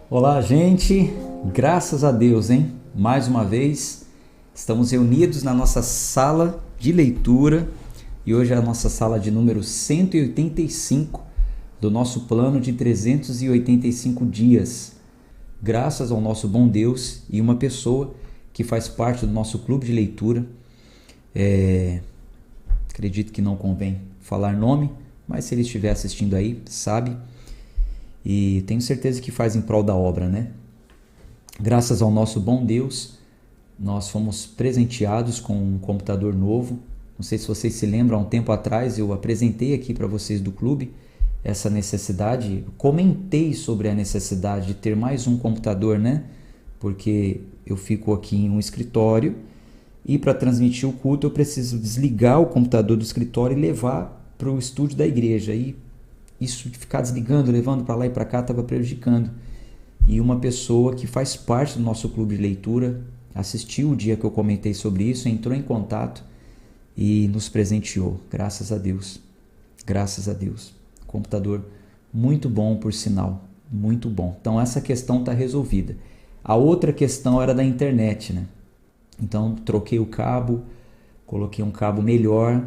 Olá, gente. Graças a Deus, hein? Mais uma vez, estamos reunidos na nossa sala de leitura e hoje é a nossa sala de número 185 do nosso plano de 385 dias. Graças ao nosso bom Deus e uma pessoa que faz parte do nosso clube de leitura. Acredito que não convém falar nome, mas se ele estiver assistindo aí, sabe. E tenho certeza que faz em prol da obra, né? Graças ao nosso bom Deus, nós fomos presenteados com um computador novo. Não sei se vocês se lembram, há um tempo atrás eu apresentei aqui para vocês do clube essa necessidade, comentei sobre a necessidade de ter mais um computador, né? Porque eu fico aqui em um escritório e para transmitir o culto eu preciso desligar o computador do escritório e levar para o estúdio da igreja. E isso de ficar desligando, levando para lá e para cá estava prejudicando. E uma pessoa que faz parte do nosso clube de leitura assistiu o dia que eu comentei sobre isso, entrou em contato e nos presenteou. Graças a Deus. Graças a Deus. Computador muito bom, por sinal. Muito bom. Então essa questão está resolvida. A outra questão era da internet, né? Então troquei o cabo, coloquei um cabo melhor.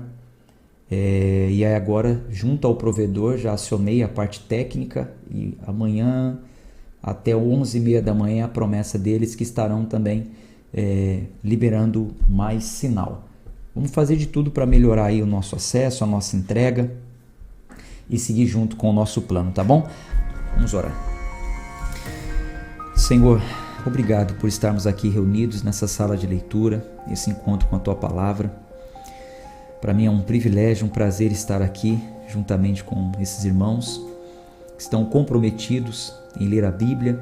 E aí agora, junto ao provedor, já acionei a parte técnica e amanhã até 11h30 da manhã a promessa deles que estarão também liberando mais sinal. Vamos fazer de tudo para melhorar aí o nosso acesso, a nossa entrega e seguir junto com o nosso plano, tá bom? Vamos orar. Senhor, obrigado por estarmos aqui reunidos nessa sala de leitura, esse encontro com a Tua Palavra. Para mim é um privilégio, um prazer estar aqui juntamente com esses irmãos que estão comprometidos em ler a Bíblia,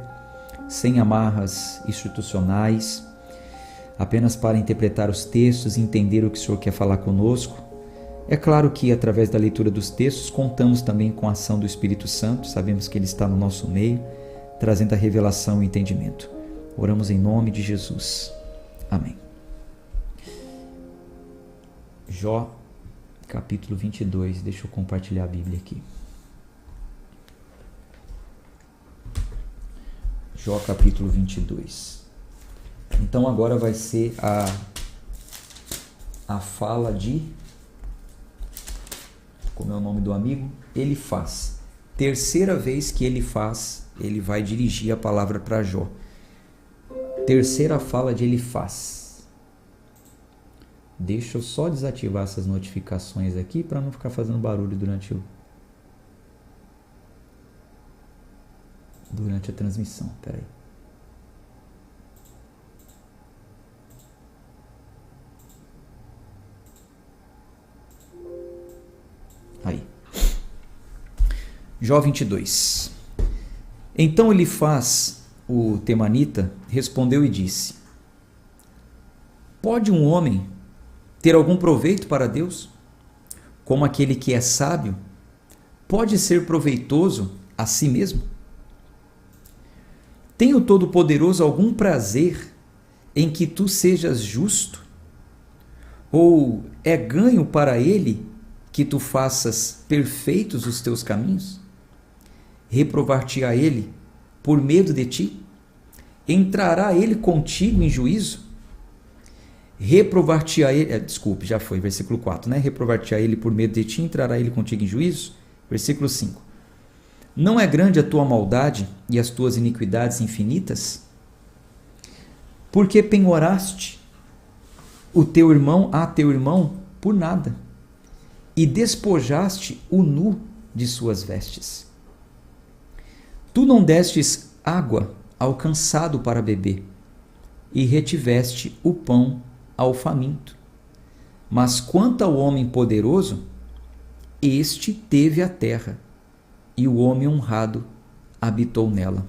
sem amarras institucionais, apenas para interpretar os textos e entender o que o Senhor quer falar conosco. É claro que através da leitura dos textos contamos também com a ação do Espírito Santo, sabemos que Ele está no nosso meio, trazendo a revelação e o entendimento. Oramos em nome de Jesus. Amém. Jó, capítulo 22. Deixa eu compartilhar a Bíblia aqui. Jó, capítulo 22. Então agora vai ser a fala de... Como é o nome do amigo? Elifaz. Terceira vez que ele vai dirigir a palavra para Jó. Terceira fala de Elifaz. Deixa eu só desativar essas notificações aqui para não ficar fazendo barulho durante a transmissão. Espera aí. Jó 22. Então Elifaz, o temanita, respondeu e disse: Pode um homem ter algum proveito para Deus? Como aquele que é sábio pode ser proveitoso a si mesmo? Tem o Todo-Poderoso algum prazer em que tu sejas justo? Ou é ganho para ele que tu faças perfeitos os teus caminhos? Reprovar-te-á ele por medo de ti? Entrará ele contigo em juízo? Reprovar-te-á ele... Desculpe, já foi, versículo 4, né? Reprovar-te-á ele por medo de ti, entrará ele contigo em juízo? Versículo 5. Não é grande a tua maldade e as tuas iniquidades infinitas? Porque penhoraste a teu irmão por nada, e despojaste o nu de suas vestes. Tu não destes água ao cansado para beber, e retiveste o pão ao faminto. Mas quanto ao homem poderoso, este teve a terra, e o homem honrado habitou nela.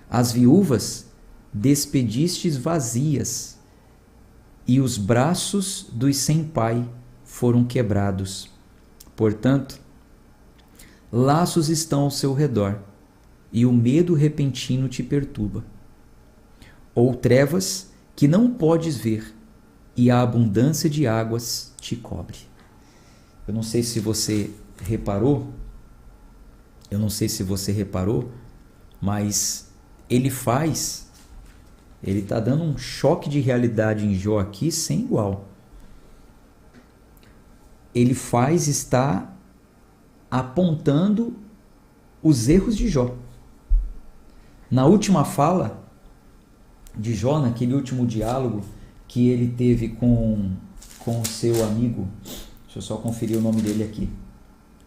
As viúvas despedistes vazias, e os braços dos sem pai foram quebrados. Portanto, laços estão ao seu redor, e o medo repentino te perturba. Ou trevas que não podes ver, e a abundância de águas te cobre. Eu não sei se você reparou, Mas ele está dando um choque de realidade em Jó aqui sem igual. Ele está apontando os erros de Jó. Na última fala de Jó, naquele último diálogo que ele teve com o seu amigo, deixa eu só conferir o nome dele aqui,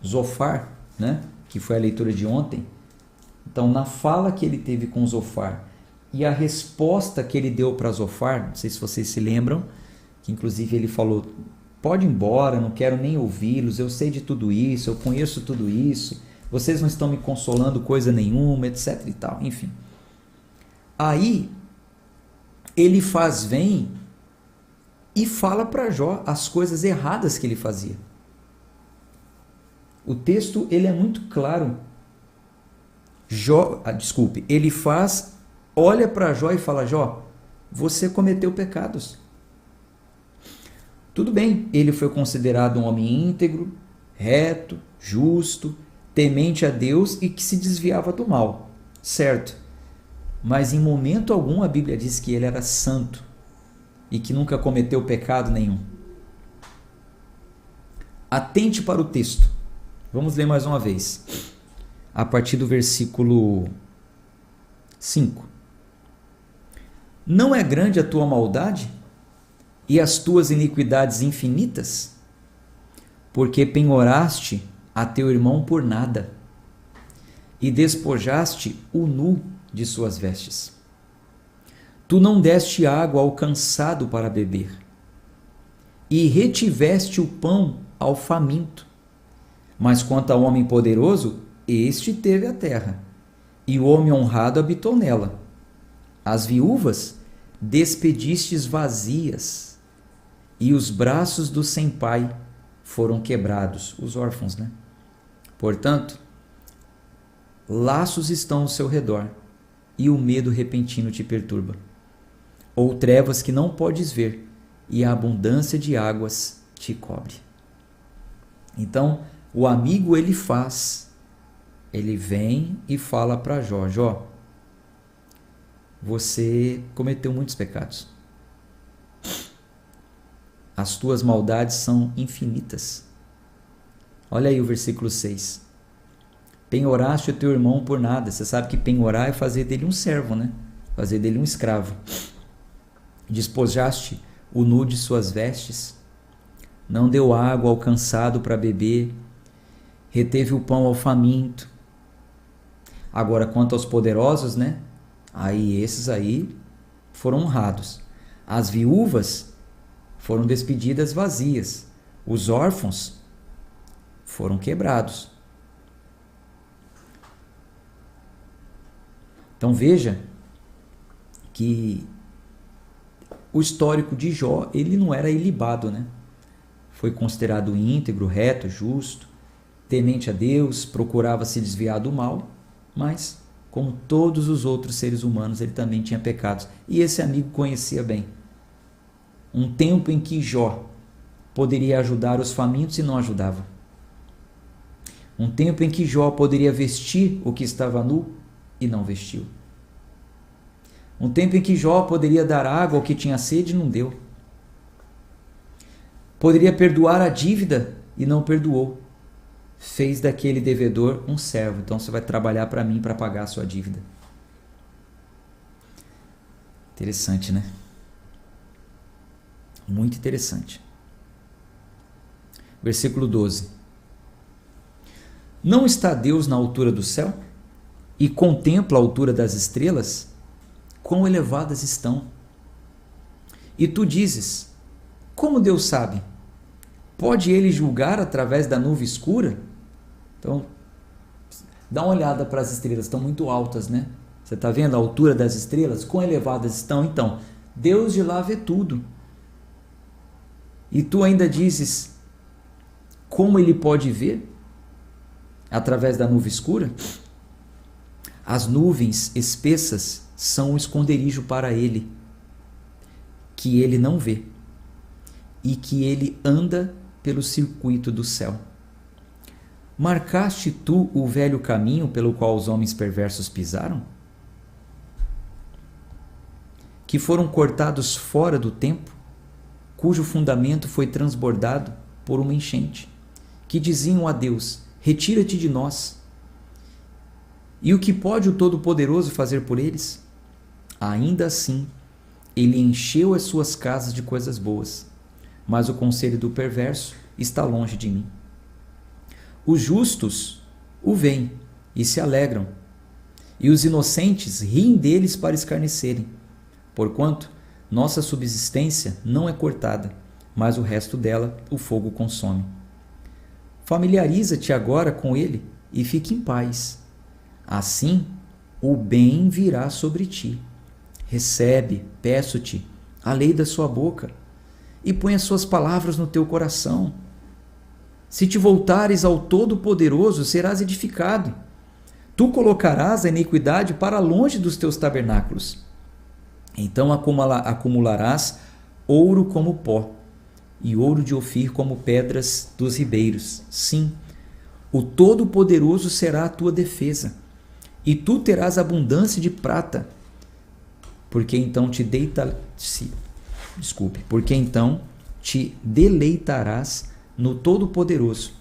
Zofar, né? Que foi a leitura de ontem. Então, na fala que ele teve com Zofar e a resposta que ele deu para Zofar, não sei se vocês se lembram, que inclusive ele falou: pode ir embora, não quero nem ouvi-los, eu sei de tudo isso, eu conheço tudo isso, vocês não estão me consolando coisa nenhuma, etc e tal, enfim. Aí, ele vem e fala para Jó as coisas erradas que ele fazia. O texto ele é muito claro. Ele olha para Jó e fala: Jó, você cometeu pecados. Tudo bem, ele foi considerado um homem íntegro, reto, justo, temente a Deus e que se desviava do mal, certo? Mas em momento algum a Bíblia diz que ele era santo e que nunca cometeu pecado nenhum. Atente para o texto. Vamos ler mais uma vez. A partir do versículo 5. Não é grande a tua maldade e as tuas iniquidades infinitas? Porque penhoraste a teu irmão por nada e despojaste o nu de suas vestes. Tu não deste água ao cansado para beber e retiveste o pão ao faminto. Mas quanto ao homem poderoso, este teve a terra, e o homem honrado habitou nela. As viúvas despedistes vazias, e os braços do sem pai foram quebrados, os órfãos, né? Portanto, laços estão ao seu redor, e o medo repentino te perturba. Ou trevas que não podes ver, e a abundância de águas te cobre. Então, o amigo ele vem e fala para Jó: Jó, você cometeu muitos pecados. As tuas maldades são infinitas. Olha aí o versículo 6. Penhoraste o teu irmão por nada. Você sabe que penhorar é fazer dele um servo, né? Fazer dele um escravo. Despojaste o nu de suas vestes. Não deu água ao cansado para beber. Reteve o pão ao faminto. Agora, quanto aos poderosos, né? Esses aí foram honrados. As viúvas foram despedidas vazias. Os órfãos foram quebrados. Então veja que o histórico de Jó, ele não era ilibado, né? Foi considerado íntegro, reto, justo, temente a Deus, procurava se desviar do mal, mas, como todos os outros seres humanos, ele também tinha pecados. E esse amigo conhecia bem. Um tempo em que Jó poderia ajudar os famintos e não ajudava. Um tempo em que Jó poderia vestir o que estava nu e não vestiu. Um tempo em que Jó poderia dar água ao que tinha sede e não deu. Poderia perdoar a dívida e não perdoou. Fez daquele devedor um servo. Então você vai trabalhar para mim para pagar a sua dívida. Interessante, né? Muito interessante. Versículo 12. Não está Deus na altura do céu e contempla a altura das estrelas? Quão elevadas estão. E tu dizes: como Deus sabe? Pode ele julgar através da nuvem escura? Então, dá uma olhada para as estrelas, estão muito altas, né? Você está vendo a altura das estrelas? Quão elevadas estão? Então, Deus de lá vê tudo. E tu ainda dizes: como ele pode ver? Através da nuvem escura? As nuvens espessas são um esconderijo para ele, que ele não vê, e que ele anda pelo circuito do céu. Marcaste tu o velho caminho pelo qual os homens perversos pisaram? que foram cortados fora do tempo, cujo fundamento foi transbordado por uma enchente, que diziam a Deus: retira-te de nós. E o que pode o Todo-Poderoso fazer por eles? Ainda assim, ele encheu as suas casas de coisas boas, mas o conselho do perverso está longe de mim. Os justos o veem e se alegram, e os inocentes riem deles para escarnecerem, porquanto nossa subsistência não é cortada, mas o resto dela o fogo consome. Familiariza-te agora com ele e fique em paz. Assim, o bem virá sobre ti. Recebe, peço-te, a lei da sua boca, e põe as suas palavras no teu coração. Se te voltares ao Todo-Poderoso, serás edificado. Tu colocarás a iniquidade para longe dos teus tabernáculos. Então acumularás ouro como pó, e ouro de Ofir como pedras dos ribeiros. Sim, o Todo-Poderoso será a tua defesa, e tu terás abundância de prata, porque então te deleitarás no Todo-Poderoso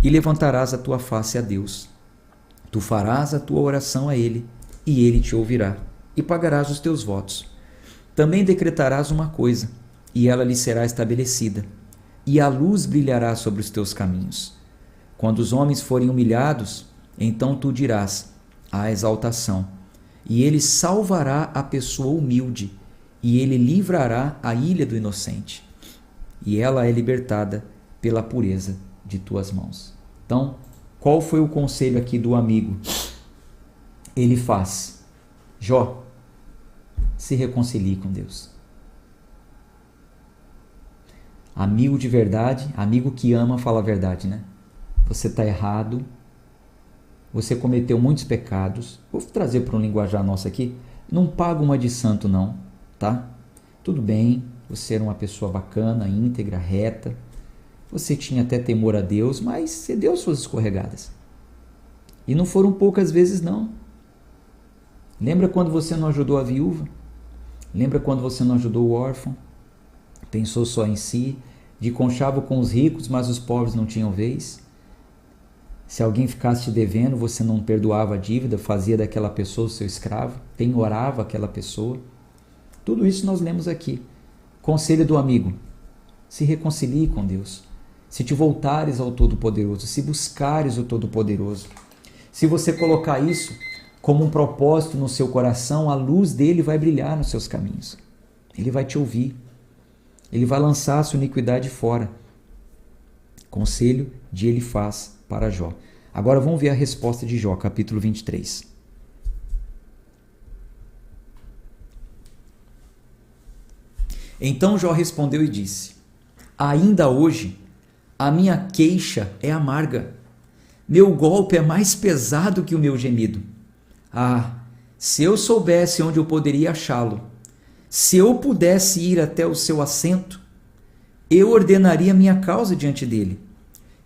e levantarás a tua face a Deus. Tu farás a tua oração a Ele, e Ele te ouvirá, e pagarás os teus votos. Também decretarás uma coisa, e ela lhe será estabelecida, e a luz brilhará sobre os teus caminhos. Quando os homens forem humilhados, então tu dirás: a exaltação, e Ele salvará a pessoa humilde, e Ele livrará a ilha do inocente, e ela é libertada pela pureza de tuas mãos. Então, qual foi o conselho aqui do amigo? Ele faz: Jó, se reconcilie com Deus. Amigo de verdade, amigo que ama, fala a verdade, né? Você está errado, você cometeu muitos pecados. Vou trazer para um linguajar nosso aqui. Não paga uma de santo não, tá? Tudo bem, você era uma pessoa bacana, íntegra, reta. Você tinha até temor a Deus, mas você deu suas escorregadas. E não foram poucas vezes não. Lembra quando você não ajudou a viúva? Lembra quando você não ajudou o órfão? Pensou só em si, de conchavo com os ricos, mas os pobres não tinham vez? Se alguém ficasse te devendo, você não perdoava a dívida, fazia daquela pessoa o seu escravo, penhorava aquela pessoa. Tudo isso nós lemos aqui. Conselho do amigo: se reconcilie com Deus. Se te voltares ao Todo-Poderoso, se buscares o Todo-Poderoso, se você colocar isso como um propósito no seu coração, a luz dele vai brilhar nos seus caminhos. Ele vai te ouvir. Ele vai lançar a sua iniquidade fora. Conselho de Elifaz para Jó. Agora vamos ver a resposta de Jó, capítulo 23. Então Jó respondeu e disse: ainda hoje a minha queixa é amarga, meu golpe é mais pesado que o meu gemido. Ah, se eu soubesse onde eu poderia achá-lo, se eu pudesse ir até o seu assento, eu ordenaria minha causa diante dele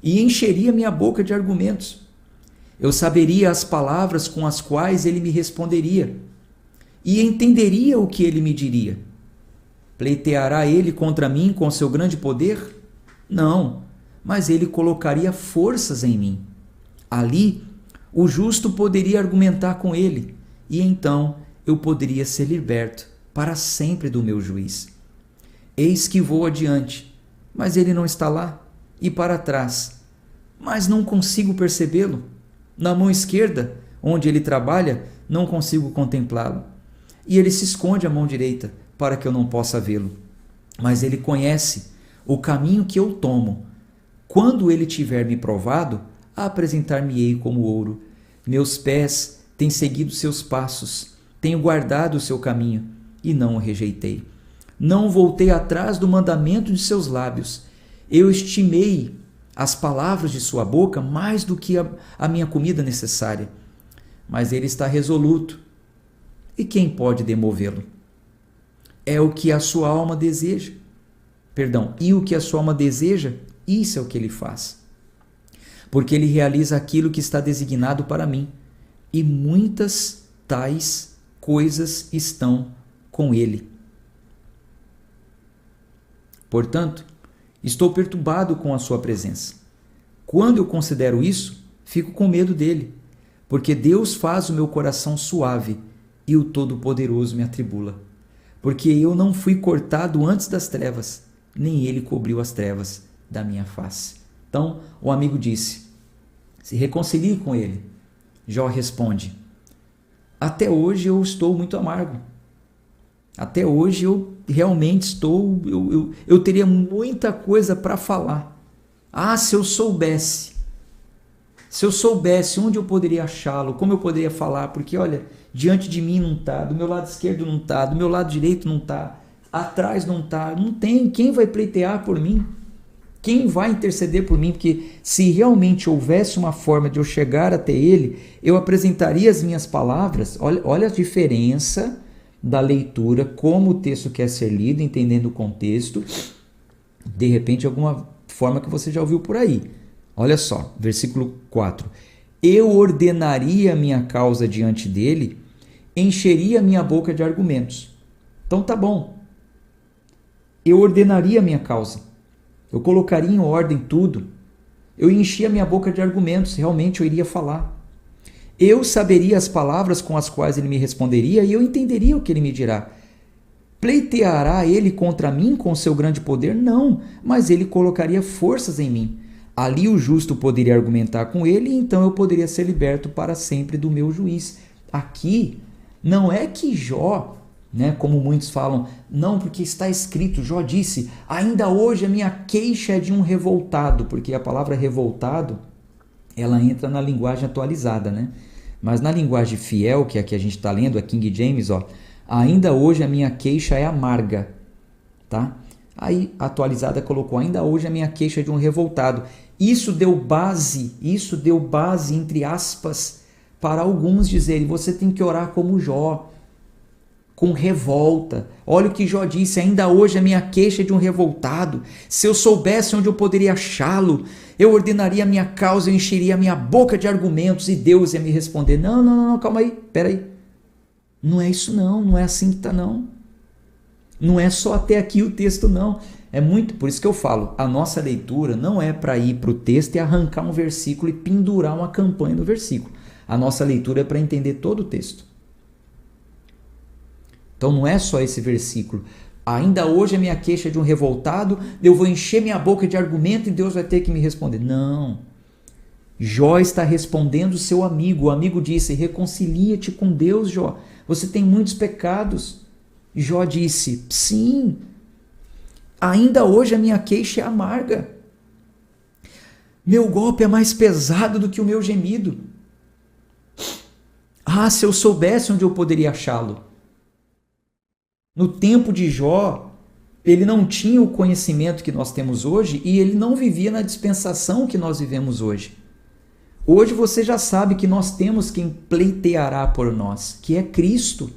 e encheria minha boca de argumentos. Eu saberia as palavras com as quais ele me responderia e entenderia o que ele me diria. Pleiteará ele contra mim com seu grande poder? Não, mas ele colocaria forças em mim. Ali, o justo poderia argumentar com ele, e então eu poderia ser liberto para sempre do meu juiz. Eis que vou adiante, mas ele não está lá, e para trás, mas não consigo percebê-lo. Na mão esquerda, onde ele trabalha, não consigo contemplá-lo, e ele se esconde à mão direita, para que eu não possa vê-lo. Mas ele conhece o caminho que eu tomo. Quando ele tiver me provado, apresentar-me-ei como ouro. Meus pés têm seguido seus passos, tenho guardado o seu caminho e não o rejeitei. Não voltei atrás do mandamento de seus lábios. Eu estimei as palavras de sua boca mais do que a minha comida necessária. Mas ele está resoluto. E quem pode demovê-lo? É o que a sua alma deseja. E o que a sua alma deseja, isso é o que ele faz. Porque ele realiza aquilo que está designado para mim, e muitas tais coisas estão com ele. Portanto, estou perturbado com a sua presença. Quando eu considero isso, fico com medo dele, porque Deus faz o meu coração suave e o Todo-Poderoso me atribula. Porque eu não fui cortado antes das trevas, nem ele cobriu as trevas da minha face. Então, o amigo disse, se reconcilie com ele. Jó responde, até hoje eu estou muito amargo. Até hoje eu realmente estou, eu teria muita coisa para falar. Ah, se eu soubesse onde eu poderia achá-lo, como eu poderia falar, porque olha, diante de mim não está, do meu lado esquerdo não está, do meu lado direito não está, atrás não está, não tem, quem vai pleitear por mim? Quem vai interceder por mim? Porque se realmente houvesse uma forma de eu chegar até ele, eu apresentaria as minhas palavras, olha a diferença da leitura, como o texto quer ser lido, entendendo o contexto, de repente alguma forma que você já ouviu por aí. Olha só, versículo 4. Eu ordenaria minha causa diante dele, encheria minha boca de argumentos. Então tá bom. Eu ordenaria minha causa. Eu colocaria em ordem tudo. Eu enchia minha boca de argumentos, realmente eu iria falar. Eu saberia as palavras com as quais ele me responderia e eu entenderia o que ele me dirá. Pleiteará ele contra mim com seu grande poder? Não, mas ele colocaria forças em mim. Ali o justo poderia argumentar com ele e então eu poderia ser liberto para sempre do meu juiz. Aqui não é que Jó, como muitos falam, não, porque está escrito, Jó disse, ainda hoje a minha queixa é de um revoltado, porque a palavra revoltado, ela entra na linguagem atualizada, Mas na linguagem fiel, que é a que a gente está lendo, a King James, ainda hoje a minha queixa é amarga, tá? Aí a atualizada colocou, ainda hoje a minha queixa é de um revoltado. Isso deu base, entre aspas, para alguns dizerem, você tem que orar como Jó, com revolta. Olha o que Jó disse, ainda hoje a minha queixa é de um revoltado. Se eu soubesse onde eu poderia achá-lo, eu ordenaria a minha causa, eu encheria a minha boca de argumentos e Deus ia me responder. Não, calma aí, peraí. Não é isso não é assim que está não. Não é só até aqui o texto não. É muito, por isso que eu falo, a nossa leitura não é para ir para o texto e arrancar um versículo e pendurar uma campanha no versículo. A nossa leitura é para entender todo o texto. Então não é só esse versículo. Ainda hoje a minha queixa é de um revoltado, eu vou encher minha boca de argumento e Deus vai ter que me responder. Não. Jó está respondendo seu amigo. O amigo disse, reconcilia-te com Deus, Jó. Você tem muitos pecados. Jó disse, sim. Ainda hoje a minha queixa é amarga. Meu golpe é mais pesado do que o meu gemido. Ah, se eu soubesse onde eu poderia achá-lo. No tempo de Jó, ele não tinha o conhecimento que nós temos hoje e ele não vivia na dispensação que nós vivemos hoje. Hoje você já sabe que nós temos quem pleiteará por nós, que é Cristo.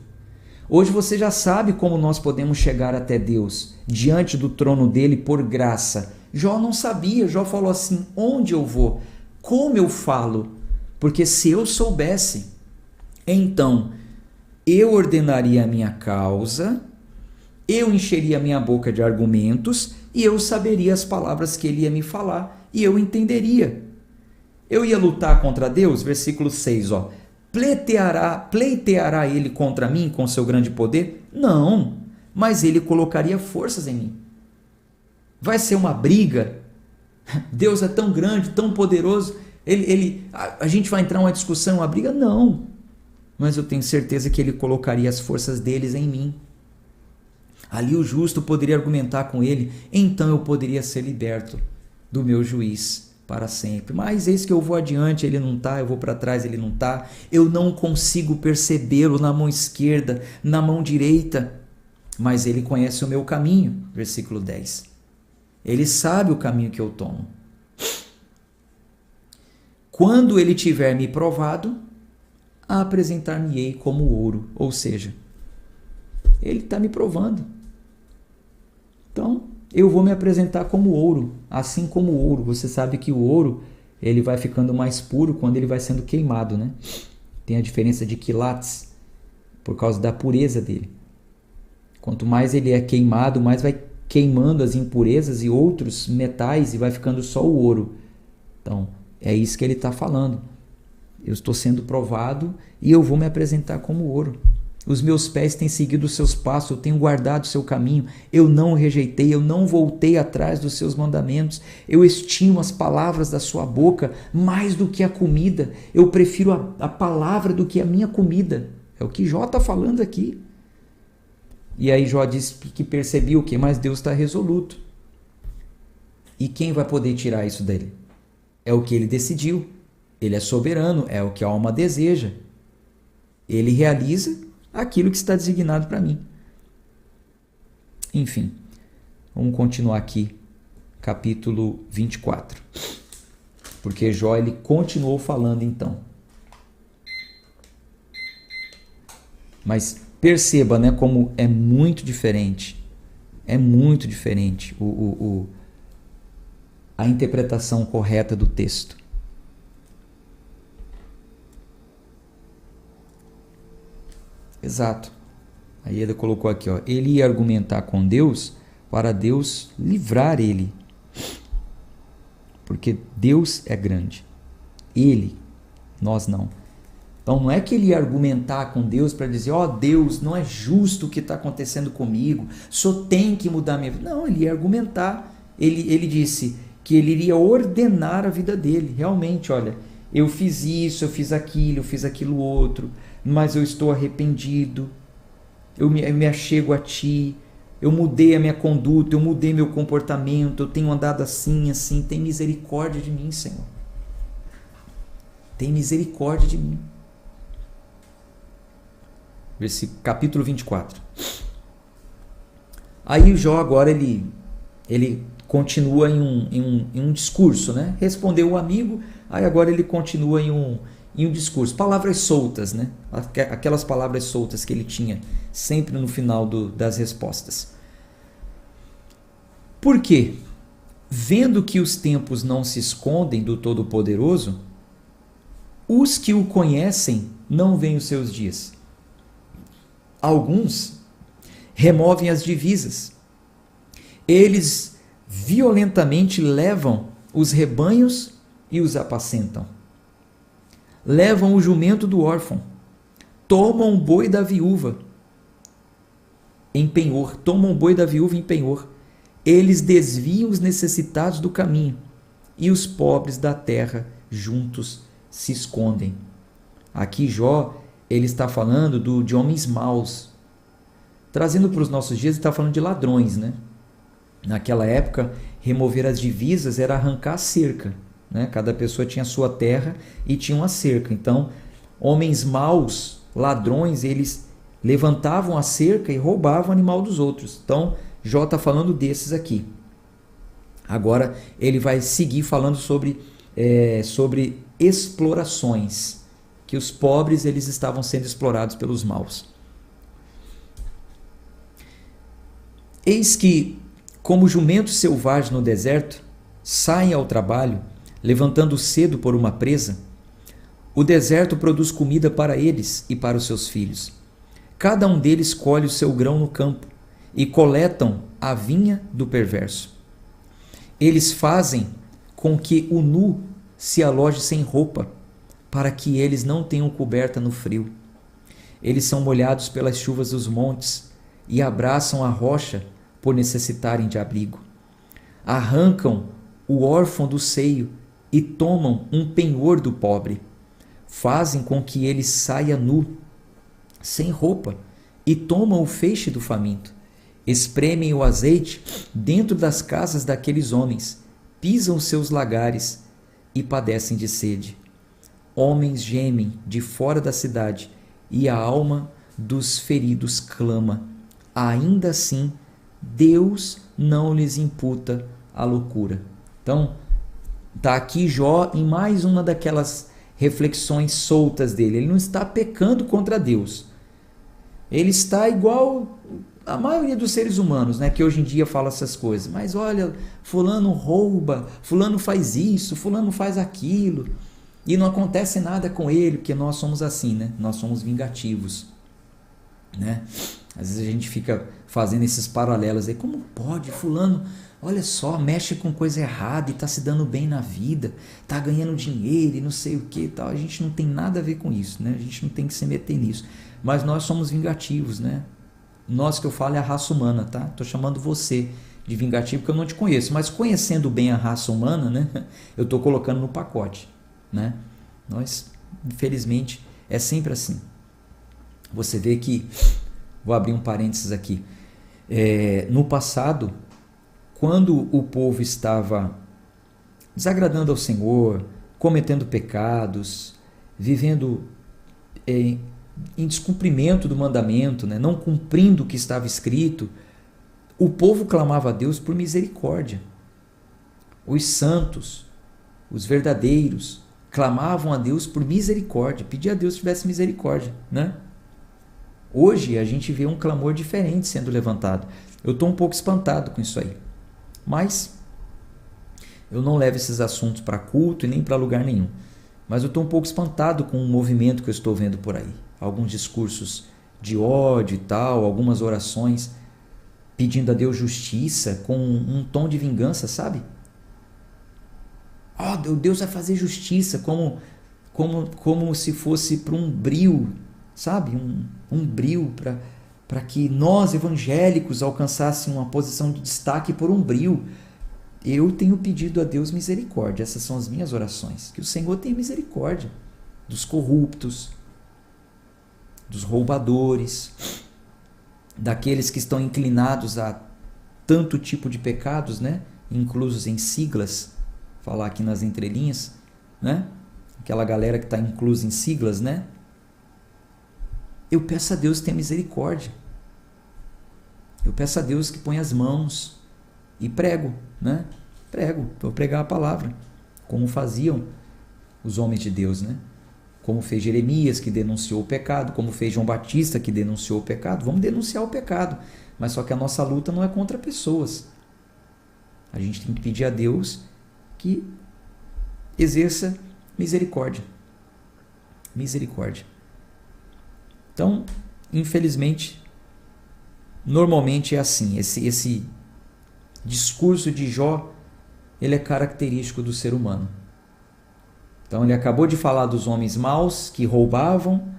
Hoje você já sabe como nós podemos chegar até Deus, diante do trono dele por graça. Jó não sabia, Jó falou assim, onde eu vou? Como eu falo? Porque se eu soubesse, então eu ordenaria a minha causa, eu encheria a minha boca de argumentos e eu saberia as palavras que ele ia me falar e eu entenderia. Eu ia lutar contra Deus? Versículo 6, pleiteará ele contra mim com seu grande poder? Não, mas ele colocaria forças em mim. Vai ser uma briga? Deus é tão grande, tão poderoso, a gente vai entrar numa discussão, uma briga? Não. Mas eu tenho certeza que ele colocaria as forças deles em mim. Ali o justo poderia argumentar com ele, então eu poderia ser liberto do meu juiz para sempre. Mas eis que eu vou adiante, ele não está, eu vou para trás, ele não está. Eu não consigo percebê-lo na mão esquerda, na mão direita, mas ele conhece o meu caminho. Versículo 10. Ele sabe o caminho que eu tomo. Quando ele tiver me provado, apresentar-me-ei como ouro. Ou seja, ele está me provando. Então, eu vou me apresentar como ouro. Assim como o ouro. Você sabe que o ouro ele vai ficando mais puro quando ele vai sendo queimado, Tem a diferença de quilates por causa da pureza dele. Quanto mais ele é queimado, mais vai queimando as impurezas e outros metais e vai ficando só o ouro. Então, é isso que ele está falando. Eu estou sendo provado e eu vou me apresentar como ouro. Os meus pés têm seguido os seus passos, eu tenho guardado o seu caminho, eu não o rejeitei, eu não voltei atrás dos seus mandamentos, eu estimo as palavras da sua boca mais do que a comida, eu prefiro a palavra do que a minha comida. É o que Jó está falando aqui. E aí Jó diz que percebeu o quê? Mas Deus está resoluto. E quem vai poder tirar isso dele? É o que ele decidiu. Ele é soberano, é o que a alma deseja. Ele realiza aquilo que está designado para mim. Enfim, vamos continuar aqui, capítulo 24. Porque Jó, ele continuou falando então. Mas perceba, né, como é muito diferente. É muito diferente a interpretação correta do texto. Exato. Aí ele colocou aqui, ó, ele ia argumentar com Deus para Deus livrar ele. Porque Deus é grande. Ele, nós não. Então não é que ele ia argumentar com Deus para dizer, ó Deus, não é justo o que está acontecendo comigo, só tem que mudar minha vida. Não, ele ia argumentar. Ele disse que ele iria ordenar a vida dele. Realmente, olha, eu fiz isso, eu fiz aquilo outro, mas eu estou arrependido, eu me achego a ti, eu mudei a minha conduta, eu mudei meu comportamento, eu tenho andado assim, tem misericórdia de mim, Senhor. Tem misericórdia de mim. Capítulo 24. Aí o Jó agora ele continua em um discurso, né? Respondeu o amigo, aí agora ele continua em um discurso. Palavras soltas, né? Aquelas palavras soltas que ele tinha sempre no final das respostas. Por quê? Vendo que os tempos não se escondem do Todo-Poderoso, os que o conhecem não veem os seus dias. Alguns removem as divisas. Eles violentamente levam os rebanhos e os apacentam. Levam o jumento do órfão. Tomam o boi da viúva em penhor. Eles desviam os necessitados do caminho e os pobres da terra juntos se escondem. Aqui Jó, ele está falando de homens maus. Trazendo para os nossos dias, ele está falando de ladrões, né? Naquela época, remover as divisas era arrancar a cerca, né? Cada pessoa tinha a sua terra e tinha uma cerca. Então, homens maus, ladrões, eles levantavam a cerca e roubavam o animal dos outros. Então, Jó está falando desses aqui. Agora, ele vai seguir falando sobre explorações, que os pobres eles estavam sendo explorados pelos maus. Eis que, como jumentos selvagens no deserto, saem ao trabalho, levantando cedo por uma presa, o deserto produz comida para eles e para os seus filhos. Cada um deles colhe o seu grão no campo e coletam a vinha do perverso. Eles fazem com que o nu se aloje sem roupa, para que eles não tenham coberta no frio. Eles são molhados pelas chuvas dos montes e abraçam a rocha por necessitarem de abrigo. Arrancam o órfão do seio e tomam um penhor do pobre. Fazem com que ele saia nu, sem roupa, e tomam o feixe do faminto. Espremem o azeite dentro das casas daqueles homens, pisam seus lagares e padecem de sede. Homens gemem de fora da cidade e a alma dos feridos clama. Ainda assim, Deus não lhes imputa a loucura. Então, está aqui Jó em mais uma daquelas reflexões soltas dele. Ele não está pecando contra Deus. Ele está igual a maioria dos seres humanos, né, que hoje em dia fala essas coisas. Mas olha, fulano rouba, fulano faz isso, fulano faz aquilo. E não acontece nada com ele, porque nós somos assim, né? Nós somos vingativos. né? Às vezes a gente fica fazendo esses paralelos aí, como pode fulano, olha só, mexe com coisa errada e está se dando bem na vida, está ganhando dinheiro e não sei o que e tal. A gente não tem nada a ver com isso, né? A gente não tem que se meter nisso. Mas nós somos vingativos, né? Nós, que eu falo, é a raça humana, tá? Tô chamando você de vingativo porque eu não te conheço, mas conhecendo bem a raça humana, né? Eu tô colocando no pacote, né? Nós, infelizmente, é sempre assim. Você vê que, vou abrir um parênteses aqui, no passado, quando o povo estava desagradando ao Senhor, cometendo pecados, vivendo em descumprimento do mandamento, né? Não cumprindo o que estava escrito, o povo clamava a Deus por misericórdia. Os santos, os verdadeiros, clamavam a Deus por misericórdia, pediam a Deus que tivesse misericórdia, né? Hoje a gente vê um clamor diferente sendo levantado. Eu estou um pouco espantado com isso aí. Mas eu não levo esses assuntos para culto e nem para lugar nenhum. Mas eu estou um pouco espantado com o movimento que eu estou vendo por aí. Alguns discursos de ódio e tal, algumas orações pedindo a Deus justiça com um tom de vingança, sabe? Oh, Deus vai fazer justiça como se fosse para um bril, sabe? Um bril para que nós evangélicos alcançássemos uma posição de destaque por um bril. Eu tenho pedido a Deus misericórdia, essas são as minhas orações, que o Senhor tenha misericórdia dos corruptos, dos roubadores, daqueles que estão inclinados a tanto tipo de pecados, né? Inclusos em siglas, falar aqui nas entrelinhas, né? Aquela galera que está inclusa em siglas, né? Eu peço a Deus que tenha misericórdia. Eu peço a Deus que ponha as mãos e prego, né? Vou pregar a palavra, como faziam os homens de Deus, né? Como fez Jeremias, que denunciou o pecado, como fez João Batista, que denunciou o pecado. Vamos denunciar o pecado, mas só que a nossa luta não é contra pessoas. A gente tem que pedir a Deus que exerça misericórdia. Misericórdia. Então, infelizmente, normalmente é assim. Esse discurso de Jó, ele é característico do ser humano. Então ele acabou de falar dos homens maus que roubavam,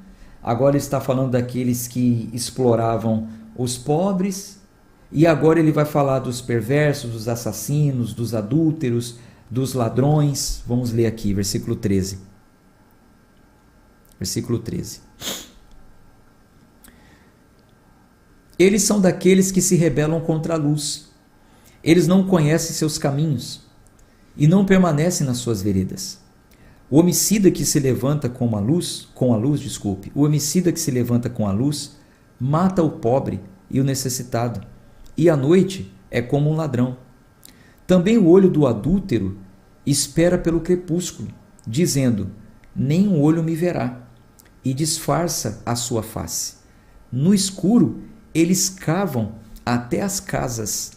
agora ele está falando daqueles que exploravam os pobres, e agora ele vai falar dos perversos, dos assassinos, dos adúlteros, dos ladrões. Vamos ler aqui, versículo 13. Versículo 13. Eles são daqueles que se rebelam contra a luz. Eles não conhecem seus caminhos e não permanecem nas suas veredas. O homicida que se levanta com a luz, o homicida que se levanta com a luz, mata o pobre e o necessitado, e à noite é como um ladrão. Também o olho do adúltero espera pelo crepúsculo, dizendo: nem um olho me verá, e disfarça a sua face. No escuro eles cavam até as casas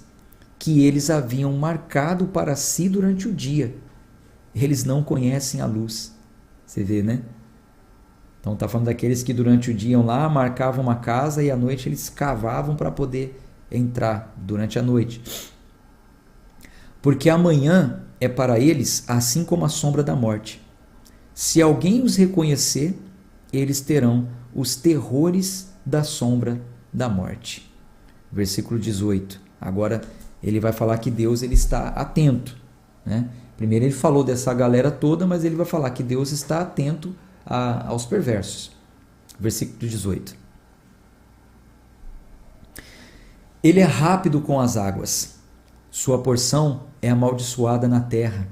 que eles haviam marcado para si durante o dia. Eles não conhecem a luz. Você vê, né? Então está falando daqueles que durante o dia iam lá, marcavam uma casa e à noite eles cavavam para poder entrar durante a noite. Porque amanhã é para eles assim como a sombra da morte. Se alguém os reconhecer, eles terão os terrores da sombra da morte. Versículo 18. Agora ele vai falar que Deus ele está atento, né? Primeiro ele falou dessa galera toda, mas ele vai falar que Deus está atento aos perversos. Versículo 18. Ele é rápido com as águas. Sua porção é amaldiçoada na terra.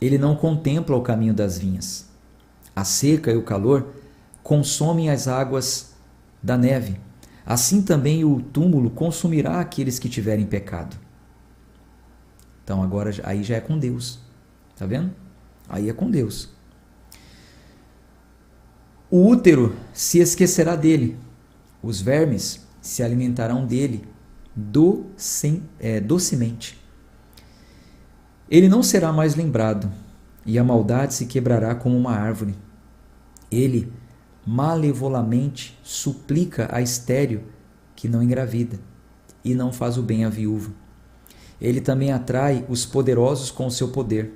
Ele não contempla o caminho das vinhas. A seca e o calor consomem as águas da neve. Assim também o túmulo consumirá aqueles que tiverem pecado. Então agora aí já é com Deus. Tá vendo? Aí é com Deus. O útero se esquecerá dele. Os vermes se alimentarão dele docemente. Ele não será mais lembrado, e a maldade se quebrará como uma árvore. Ele malevolamente suplica a estéril que não engravida e não faz o bem à viúva. Ele também atrai os poderosos com o seu poder.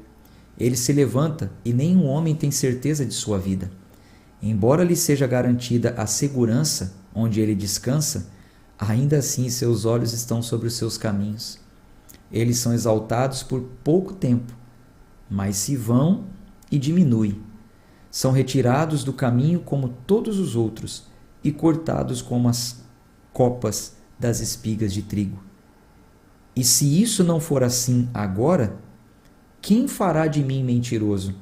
Ele se levanta e nenhum homem tem certeza de sua vida. Embora lhe seja garantida a segurança onde ele descansa, ainda assim seus olhos estão sobre os seus caminhos. Eles são exaltados por pouco tempo, mas se vão e diminuem. São retirados do caminho como todos os outros e cortados como as copas das espigas de trigo. E se isso não for assim agora, quem fará de mim mentiroso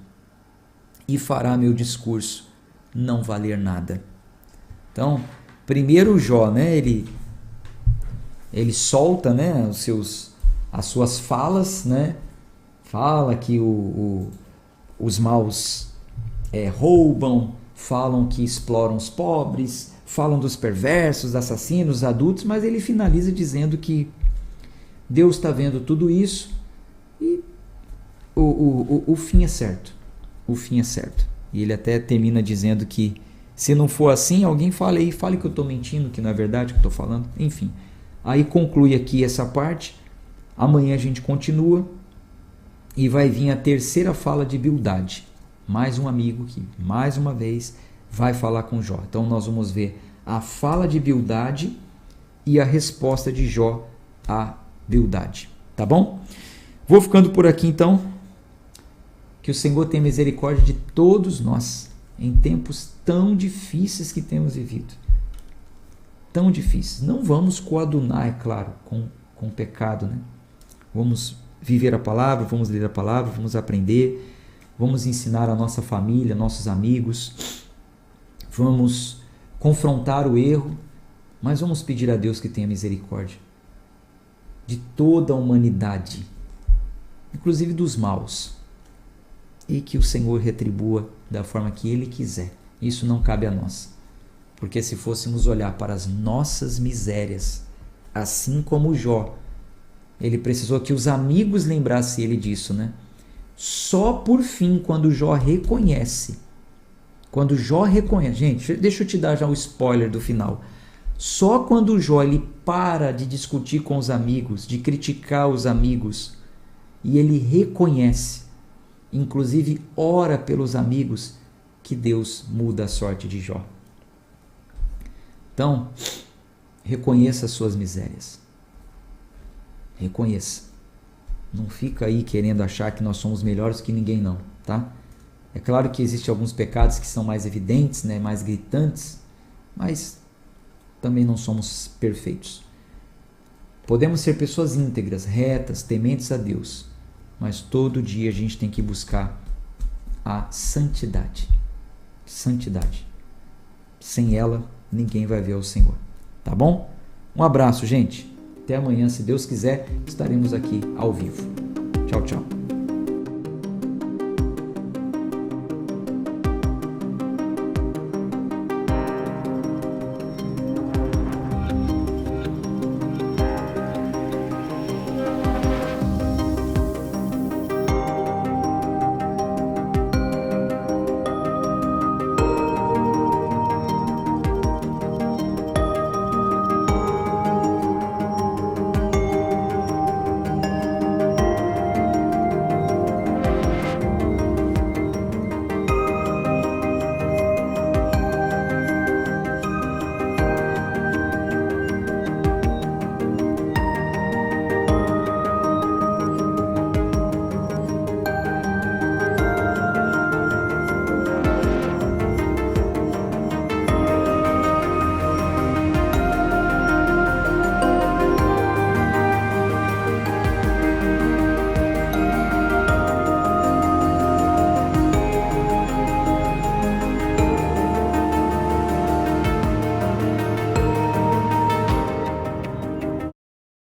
e fará meu discurso não valer nada? Então, primeiro Jó, né, ele solta, né, as suas falas, né, fala que os maus roubam, falam que exploram os pobres, falam dos perversos, assassinos, adultos, mas ele finaliza dizendo que Deus está vendo tudo isso e o fim é certo. O fim é certo. E ele até termina dizendo que se não for assim, alguém fale que eu estou mentindo, que não é verdade que eu estou falando. Enfim, aí conclui aqui essa parte. Amanhã a gente continua e vai vir a terceira fala de Bildade. Mais um amigo que, mais uma vez, vai falar com Jó. Então nós vamos ver a fala de Bildade e a resposta de Jó a Bildade. Tá bom? Vou ficando por aqui então. Que o Senhor tenha misericórdia de todos nós em tempos tão difíceis que temos vivido. Tão difíceis. Não vamos coadunar, é claro, com o pecado, né? Vamos viver a palavra, vamos ler a palavra, vamos aprender, vamos ensinar a nossa família, nossos amigos, vamos confrontar o erro, mas vamos pedir a Deus que tenha misericórdia de toda a humanidade, inclusive dos maus, e que o Senhor retribua da forma que Ele quiser. Isso não cabe a nós, porque se fôssemos olhar para as nossas misérias, assim como Jó, ele precisou que os amigos lembrassem ele disso, né? Só por fim, quando Jó reconhece, gente, deixa eu te dar já o spoiler do final. Só quando Jó ele para de discutir com os amigos, de criticar os amigos, e ele reconhece, inclusive ora pelos amigos, que Deus muda a sorte de Jó. Então, reconheça as suas misérias. Reconheça. Não fica aí querendo achar que nós somos melhores que ninguém, não, tá? É claro que existem alguns pecados que são mais evidentes, né, mais gritantes, mas também não somos perfeitos. Podemos ser pessoas íntegras, retas, tementes a Deus, mas todo dia a gente tem que buscar a santidade. Santidade. Sem ela, ninguém vai ver o Senhor. Tá bom? Um abraço, gente. Até amanhã, se Deus quiser, estaremos aqui ao vivo. Tchau, tchau.